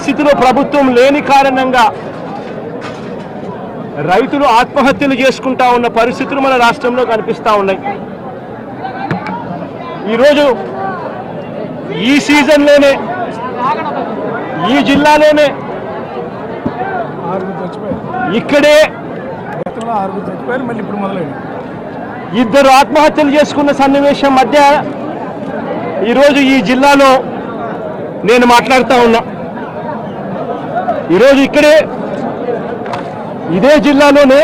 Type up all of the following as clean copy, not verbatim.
పరిస్థితిలో ప్రభుత్వం లేని కారణంగా రైతులు ఆత్మహత్యలు చేసుకుంటా ఉన్న పరిస్థితులు మన రాష్ట్రంలో కనిపిస్తూ ఉన్నాయి. ఈరోజు ఈ సీజన్లోనే ఈ జిల్లాలోనే ఇక్కడే ఇద్దరు ఆత్మహత్యలు చేసుకున్న సన్నివేశం మధ్య ఈరోజు ఈ జిల్లాలో నేను మాట్లాడుతూ ఉన్నా. ఈరోజు ఇక్కడే ఇదే జిల్లాలోనే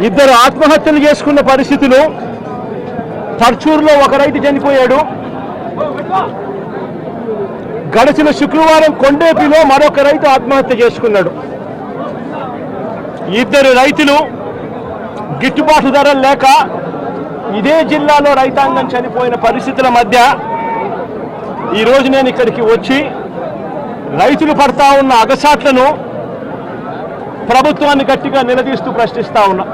ఇద్దరు ఆత్మహత్యలు చేసుకున్న పరిస్థితులు. పర్చూరులో ఒక రైతు చనిపోయాడు. గడిచిన శుక్రవారం కొండేపిలో మరొక రైతు ఆత్మహత్య చేసుకున్నాడు. ఇద్దరు రైతులు గిట్టుబాటు ధరలు లేక ఇదే జిల్లాలో రైతాంగం చనిపోయిన పరిస్థితుల మధ్య ఈరోజు నేను ఇక్కడికి వచ్చి రైతులు పడతా ఉన్న అగసాట్లను ప్రభుత్వాన్ని గట్టిగా నిలదీస్తూ ప్రశ్నిస్తా ఉన్నా.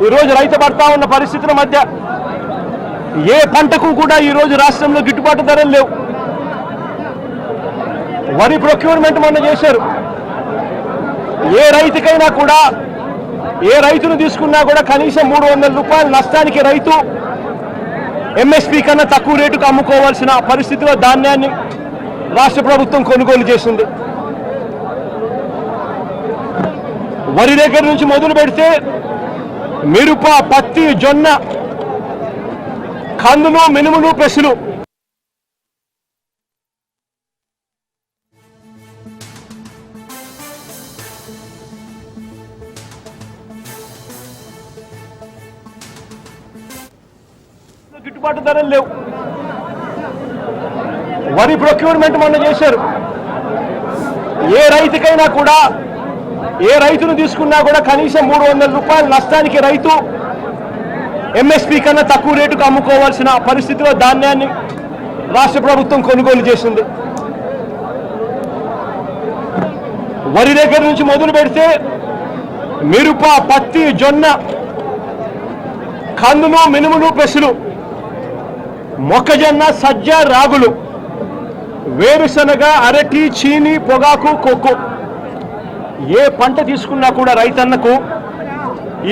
ఈరోజు రైతు పడతా ఉన్న పరిస్థితుల మధ్య ఏ పంటకు కూడా ఈరోజు రాష్ట్రంలో గిట్టుబాటు ధరలు లేవు. వరి ప్రొక్యూర్మెంట్ మొన్న చేశారు. ఏ రైతుకైనా కూడా ఏ రైతును తీసుకున్నా కూడా కనీసం 300 రూపాయల నష్టానికి రైతు ఎంఎస్పీ కన్నా తక్కువ రేటుకు అమ్ముకోవాల్సిన పరిస్థితిలో ధాన్యాన్ని రాష్ట్ర ప్రభుత్వం కొనుగోలు చేసింది. వరి దగ్గర నుంచి మొదలు పెడితే మిరప, పత్తి, జొన్న, కందులు, మినుములు, పెసలు గిట్టుబాటు ధరలు లేవు. వరి ప్రొక్యూర్మెంట్ మొన్న చేశారు. ఏ రైతుకైనా కూడా ఏ రైతును తీసుకున్నా కూడా కనీసం 300 రూపాయల నష్టానికి రైతు ఎంఎస్పీ కన్నా తక్కువ రేటుకు అమ్ముకోవాల్సిన పరిస్థితిలో ధాన్యాన్ని రాష్ట్ర ప్రభుత్వం కొనుగోలు చేసింది. వరి దగ్గర నుంచి మొదలు పెడితే మిరప, పత్తి, జొన్న, కందులు, మినుములు, పెసలు, మొక్కజొన్న, సజ్జ, రాగులు, వేరుశనగ, అరటి, చీని, పొగాకు, కోకో ఏ పంట తీసుకున్నా కూడా రైతన్నకు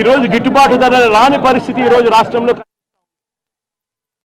ఈరోజు గిట్టుబాటు ధర రాని పరిస్థితి ఈరోజు రాష్ట్రంలో